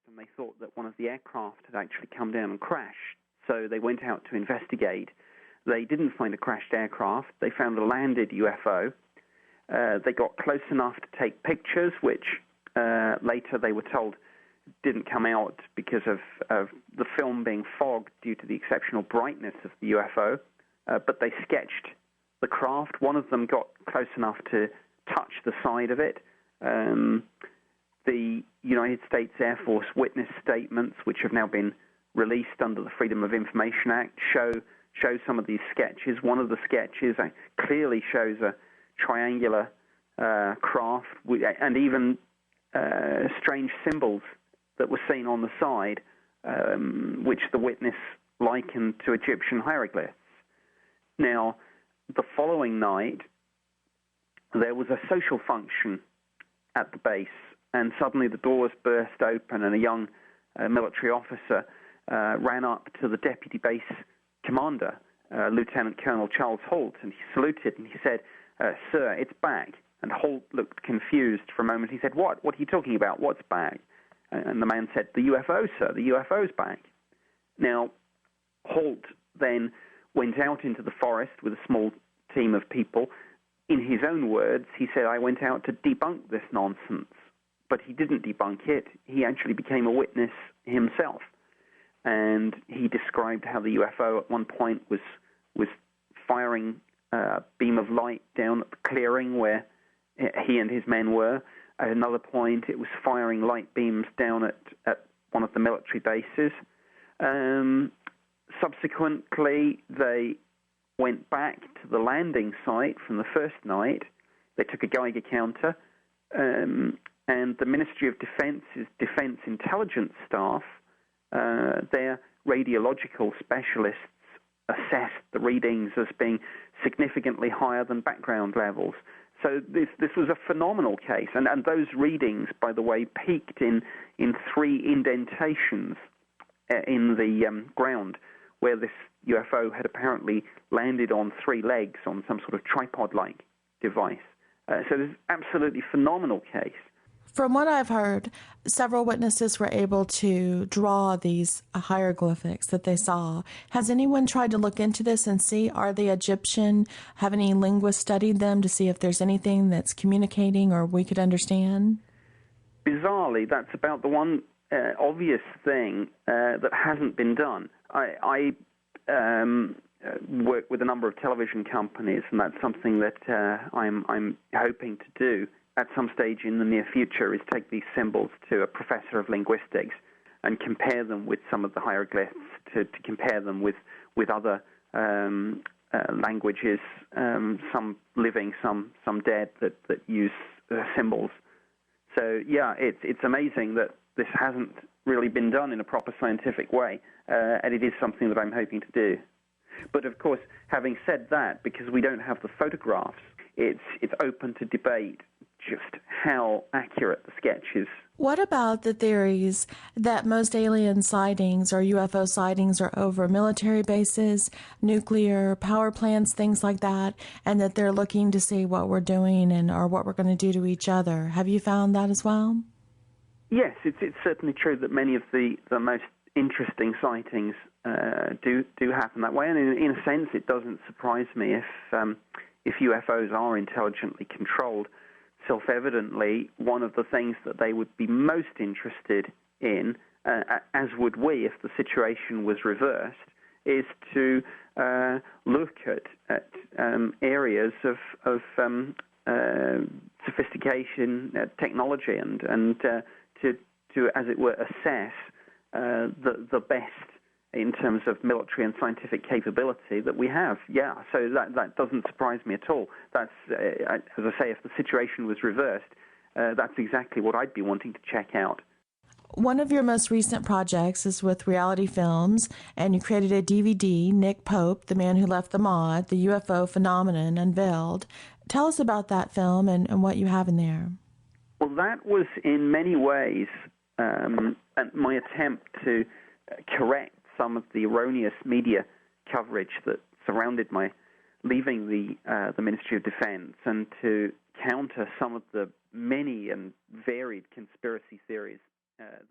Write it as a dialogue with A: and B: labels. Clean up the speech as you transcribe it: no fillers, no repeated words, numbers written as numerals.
A: and they thought that one of the aircraft had actually come down and crashed. So they went out to investigate. They didn't find a crashed aircraft. They found a landed UFO. They got close enough to take pictures, which later they were told didn't come out because of the film being fogged due to the exceptional brightness of the UFO. But they sketched the craft. One of them got close enough to touch the side of it. The United States Air Force witness statements, which have now been released under the Freedom of Information Act, show some of these sketches. One of the sketches clearly shows a triangular craft and even strange symbols that were seen on the side, which the witness likened to Egyptian hieroglyphs. Now, the following night, there was a social function at the base, and suddenly the doors burst open and a young military officer ran up to the deputy base commander, Lieutenant Colonel Charles Holt, and he saluted and he said, "Sir, it's back." And Holt looked confused for a moment. He said, What are you talking about? What's back?" And the man said, "The UFO, sir. The UFO's back." Now, Holt then went out into the forest with a small team of people. In his own words, he said, "I went out to debunk this nonsense." But he didn't debunk it. He actually became a witness himself. And he described how the UFO at one point was firing a beam of light down at the clearing where he and his men were. At another point, it was firing light beams down at one of the military bases. Subsequently, they went back to the landing site from the first night. They took a Geiger counter, and the Ministry of Defence's Defense Intelligence staff, their radiological specialists, assessed the readings as being significantly higher than background levels. So this was a phenomenal case, and those readings, by the way, peaked in 3 indentations in the ground, where this UFO had apparently landed on 3 legs on some sort of tripod-like device. So this is an absolutely phenomenal case.
B: From what I've heard, several witnesses were able to draw these hieroglyphics that they saw. Has anyone tried to look into this and see, are they Egyptian? Have any linguists studied them to see if there's anything that's communicating or we could understand?
A: Bizarrely, that's about the one obvious thing that hasn't been done. I work with a number of television companies, and that's something that I'm hoping to do at some stage in the near future, is take these symbols to a professor of linguistics and compare them with some of the hieroglyphs, to compare them with other languages, some living, some dead, that use symbols. So, yeah, it's amazing that this hasn't really been done in a proper scientific way, and it is something that I'm hoping to do. But, of course, having said that, because we don't have the photographs, it's open to debate just how accurate the sketch is.
B: What about the theories that most alien sightings or UFO sightings are over military bases, nuclear power plants, things like that, and that they're looking to see what we're doing or what we're going to do to each other? Have you found that as well? Yes,
A: it's certainly true that many of the most interesting sightings do happen that way, and in a sense it doesn't surprise me if UFOs are intelligently controlled. Self-evidently, one of the things that they would be most interested in, as would we if the situation was reversed, is to look at areas of sophistication, technology, and to, as it were, assess the best in terms of military and scientific capability that we have. Yeah, so that doesn't surprise me at all. That's, as I say, if the situation was reversed, that's exactly what I'd be wanting to check out.
B: One of your most recent projects is with Reality Films, and you created a DVD, Nick Pope, The Man Who Left the Mod, The UFO Phenomenon Unveiled. Tell us about that film and what you have in there.
A: Well, that was in many ways my attempt to correct some of the erroneous media coverage that surrounded my leaving the Ministry of Defense, and to counter some of the many and varied conspiracy theories that